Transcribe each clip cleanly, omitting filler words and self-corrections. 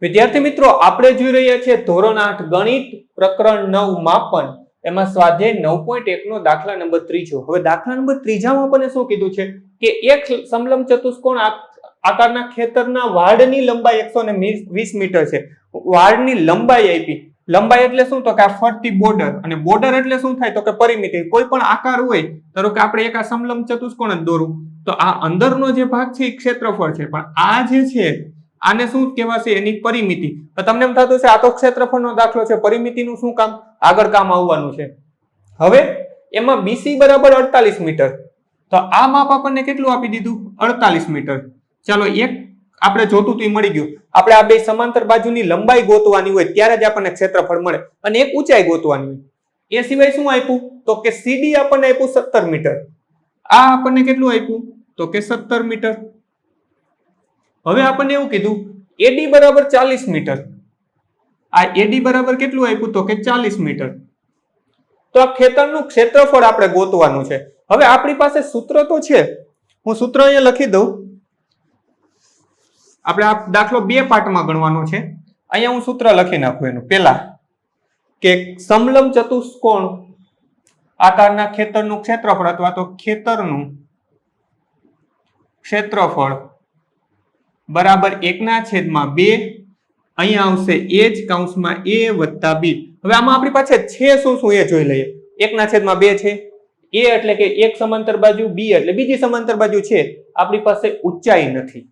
વિદ્યાર્થી મિત્રો, આપણે જોઈ રહ્યા છીએ ધોરણ 8 ગણિત પ્રકરણ 9 માપન, એમાં સ્વાધ્યાય 9.1 નો દાખલા નંબર 3. હવે દાખલા નંબર 3 માં આપણને શું કીધું છે કે એક સમલંબ ચતુષ્કોણ આકારના ખેતરના વાડની લંબાઈ 120 મીટર છે. વાડની લંબાઈ આપી. લંબાઈ એટલે શું? તો કે આ ફરતી બોર્ડર, અને બોર્ડર એટલે શું થાય? તો કે પરિમિતિ. કોઈ પણ આકાર હોય, ધારો કે આપણે એક આ સમલંબ ચતુષ્કોણ જ દોરું, તો આ અંદરનો જે ભાગ છે એ ક્ષેત્રફળ છે, પણ આ જે છે આને શું કહેવાશે? એની પરિમિતિ. તો તમને એમ થતું છે આ તો ક્ષેત્રફળનો દાખલો છે, પરિમિતિનું શું કામ? આગળ કામ આવવાનું છે. હવે એમાં BC બરાબર 48 મીટર. તો આ માપ આપણને કેટલું આપી દીધું? 48 મીટર. ચાલો, એક આપણે જોતું તો મળી ગયું. આપણે આ બે સમાંતર બાજુની લંબાઈ ગોતવાની હોય ત્યારે જ આપણને ક્ષેત્રફળ મળે, અને એક ઊંચાઈ ગોતવાની હોય. એ સિવાય શું આપ્યું? તો કે CD આપણને આપ્યું 17 મીટર. આ આપણને કેટલું આપ્યું? તો કે 17 મીટર. હવે આપણને એવું કીધું AD બરાબર 40 મીટર. આ AD બરાબર કેટલું આપ્યું? તો કે 40 મીટર. તો આ ખેતરનું ક્ષેત્રફળ આપણે ગોતવાનું છે. હવે આપણી પાસે સૂત્ર તો છે, હું સૂત્ર અહીંયા લખી દઉં. આપણે આ દાખલો બે પાર્ટમાં ગણવાનો છે. અહીંયા હું સૂત્ર લખી નાખું એનું. પહેલા કે સમલંબ ચતુષ્કોણ આકારના ખેતરનું ક્ષેત્રફળ અથવા તો ખેતરનું ક્ષેત્રફળ બરાબર 1/2. અહીંયા આવશે a જ કૌંસમાં a વત્તા b. હવે આમાં આપણી પાસે છે શું એ જોઈ લઈએ. 1/2 છે, a એટલે કે એક સમાંતર બાજુ, b એટલે બીજી સમાંતર બાજુ છે. આપણી પાસે ઊંચાઈ નથી.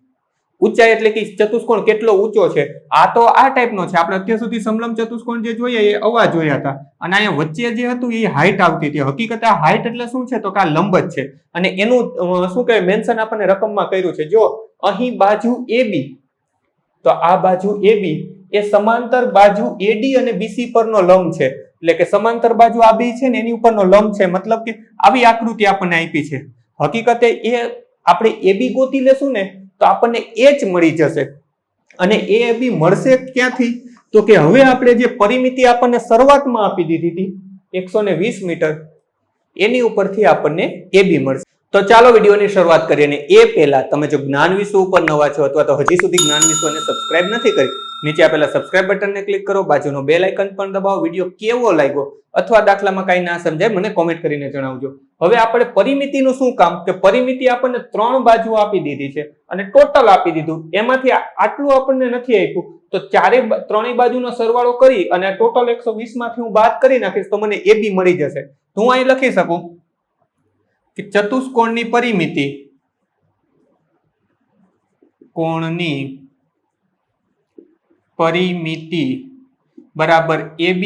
ઊંચાઈ એટલે કે ચતુષ્કોણ કેટલો ઊંચો છે. આ તો આ ટાઈપનો છે. આપણે અત્યાર સુધી સમલંબ ચતુષ્કોણ જે જોઈએ એ આવા જોયા હતા, અને અહીંયા વચ્ચે જે હતું એ હાઈટ આવતી હતી. હકીકતે આ હાઈટ એટલે શું છે? તો કે આ લંબ જ છે, અને એનું શું કહેવાય? મેન્શન આપણને રકમમાં કર્યું છે. જો અહીં બાજુ AB, તો આ બાજુ AB એ સમાંતર બાજુ AD અને BC પરનો લંબ છે. એટલે કે સમાંતર બાજુ આ બે છે ને એની ઉપરનો લંબ છે. મતલબ કે આવી આકૃતિ આપણને આપી છે. હકીકતે એ આપણે AB ગોતી લેશું ને તો આપણને H મળી જશે. અને AB મળશે ક્યાંથી? તો કે હવે આપણે જે પરિમિતિ આપણને શરૂઆતમાં આપી દીધી હતી 120 મીટર, એની ઉપરથી આપણને AB મળશે. તો ચાલો વિડીયોની શરૂઆત કરીએ. અને એ પહેલા તમે જો જ્ઞાન વિશ્વ ઉપર નવા છો અથવા તો હજી સુધી જ્ઞાન વિશ્વને સબસ્ક્રાઇબ નથી કરી, નીચે આપેલા સબસ્ક્રાઇબ બટનને ક્લિક કરો, બાજુનો બેલ આઇકન પણ દબાવો. વિડીયો કેવો લાગ્યો અથવા દાખલામાં કઈ ના સમજાય મને કોમેન્ટ કરીને જણાવજો. હવે આપણે પરિમિતિનું શું કામ? કે પરિમિતિ આપણને 3 બાજુ આપી દીધી છે અને ટોટલ આપી દીધું. એમાંથી આટલું આપણને નથી આપ્યું, તો ત્રણેય બાજુનો સરવાળો કરી અને ટોટલ 120 માંથી હું બાદ કરી નાખીશ તો મને AB મળી જશે. તો હું અહીં લખી શકું કે ચતુષ્કોણની પરિમિતિ બરાબર AB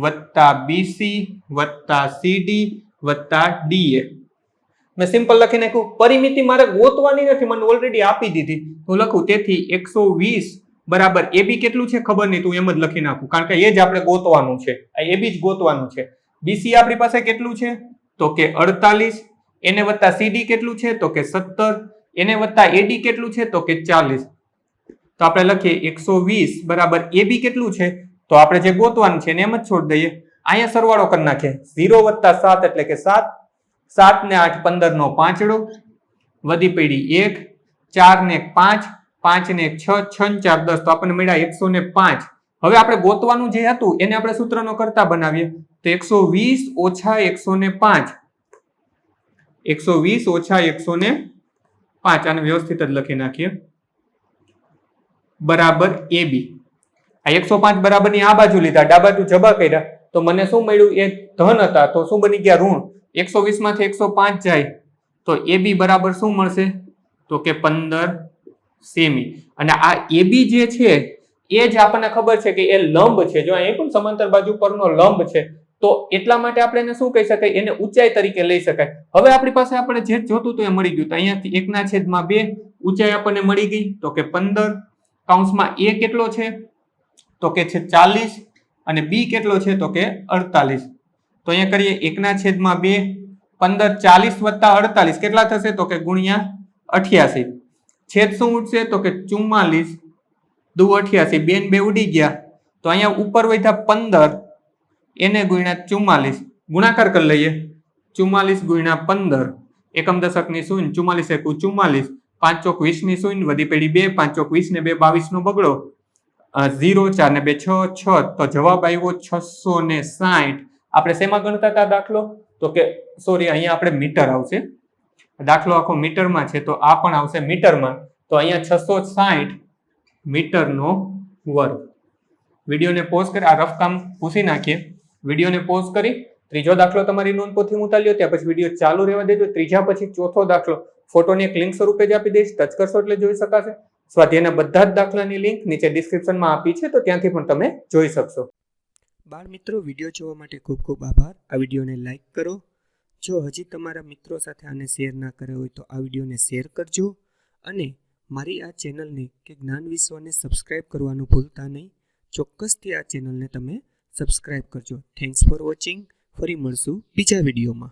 વત્તા BC વત્તા CD વત્તા DA. મેં સિમ્પલ લખી નાખ્યું. પરિમિતિ મારે ગોતવાની નથી, મને ઓલરેડી આપી દીધી. હું લખું તેથી 120 બરાબર AB કેટલું છે ખબર નહીં, તું એમ જ લખી નાખું, કારણ કે એ જ આપણે ગોતવાનું છે. આ AB જ ગોતવાનું છે. BC આપણી પાસે કેટલું છે? તો કે 48. એને વત્તા CD કેટલું છે? તો કે 17. એને વત્તા AD કેટલું છે? તો કે 40. તો આપણે લખીએ 120 બરાબર AB કેટલું છે? તો આપણે જે ગોતવાનું છે એને એમ જ છોડી દઈએ. અહીંયા સરવાળો કરી નાખીએ. 0 વત્તા 7 એટલે કે 7. 7 ને 8 15 નો પાંચડો, વધી પડી 1, 4 ને 5, 5 ને 6, 6 ને 4 10. તો આપણને મળ્યા 105. હવે આપણે ગોતવાનું જે હતું એને આપણે સૂત્રનો કરતા બનાવીએ. તો 120 ઓછા 105, 120 ઓછા 105, આને વ્યવસ્થિત જ લખી નાખીએ, બરાબર AB. આ 105 બરાબર ની આ બાજુ લીધા, ડા બાજુ જબા કર્યા, તો મને શું મળ્યું? એ ધન હતા તો શું બની ગયા? ઋણ. 120 માંથી 105 જાય તો AB બરાબર શું મળશે? તો કે 15 સેમી. અને આ AB જે છે એ જ આપણને ખબર છે કે એ લંબ છે. જો અહીં પણ સમાંતર બાજુ પરનો લંબ છે, તો એટલા માટે આપણે એને શું કહી શકાય? એને ઊંચાઈ તરીકે લઈ શકાય. હવે આપણી પાસે આપણે જે જોતું તો એ મળી ગયું. તો અહીંયાથી 1/2 ઊંચાઈ આપણને મળી ગઈ, તો કે 15. કૌંસમાં A કેટલો છે? તો કે છે 40. અને B કેટલો છે? તો કે 48. તો અહીંયા કરીએ 1/2, 15, 40 વત્તા 48 કેટલા થશે? તો કે ગુણ્યા 88. છેદ શું ઉઠશે? તો કે 44 દુ 88. 2 ને 2 ઉડી ગયા. તો અહીંયા ઉપર વધ્યા 15, એને ગુણ્યા 44, ગુણાકાર કરી લઈએ. 44 ગુણ્યા 15 એકમ દશકની શૂન્ય 44 એકુ 44, 5 ચોક 20 ની શૂન્ય વધી પેઢી 2, 5 ચોક 20 ને 2 22 નો બગડો 0 4 ને 2 6 6, તો જવાબ આવ્યો 660. આપણે શેમાં ગણતા હતા દાખલો? તો કે સોરી, અહીંયા આપણે મીટર આવશે, દાખલો આખો મીટરમાં છે તો આ પણ આવશે મીટરમાં, તો અહીંયા 660 મીટરનો વર્ગ. વિડીયોને પોઝ કરી આ રફ કામ પૂછી નાખીએ. વિડીયોને પોઝ કરી ત્રીજો દાખલો તમારી નોંધ પોથી ઉતાર્યો, ત્યાં પછી વિડીયો ચાલુ રહેવા દેજો. ત્રીજા પછી ચોથો દાખલો ફોટોની એક લિંક સ્વરૂપે જ આપી દઈશ, ટચ કરશો એટલે જોઈ શકાશે. સ્વાધ્યાયના બધા જ દાખલાની લિંક નીચે ડિસ્ક્રિપ્શનમાં આપી છે, તો ત્યાંથી પણ તમે જોઈ શકશો. બાળ મિત્રો, વિડીયો જોવા માટે ખૂબ ખૂબ આભાર. આ વિડીયોને લાઈક કરો. જો હજી તમારા મિત્રો સાથે આને શેર ના કર્યો હોય તો આ વિડીયોને શેર કરજો, અને મારી આ ચેનલને કે જ્ઞાન વિશ્વને સબસ્ક્રાઈબ કરવાનું ભૂલતા નહીં. ચોક્કસથી આ ચેનલને તમે સબસ્ક્રાઈબ કરજો. Thanks for watching. ફરી મળશું બીજા વિડીયોમાં.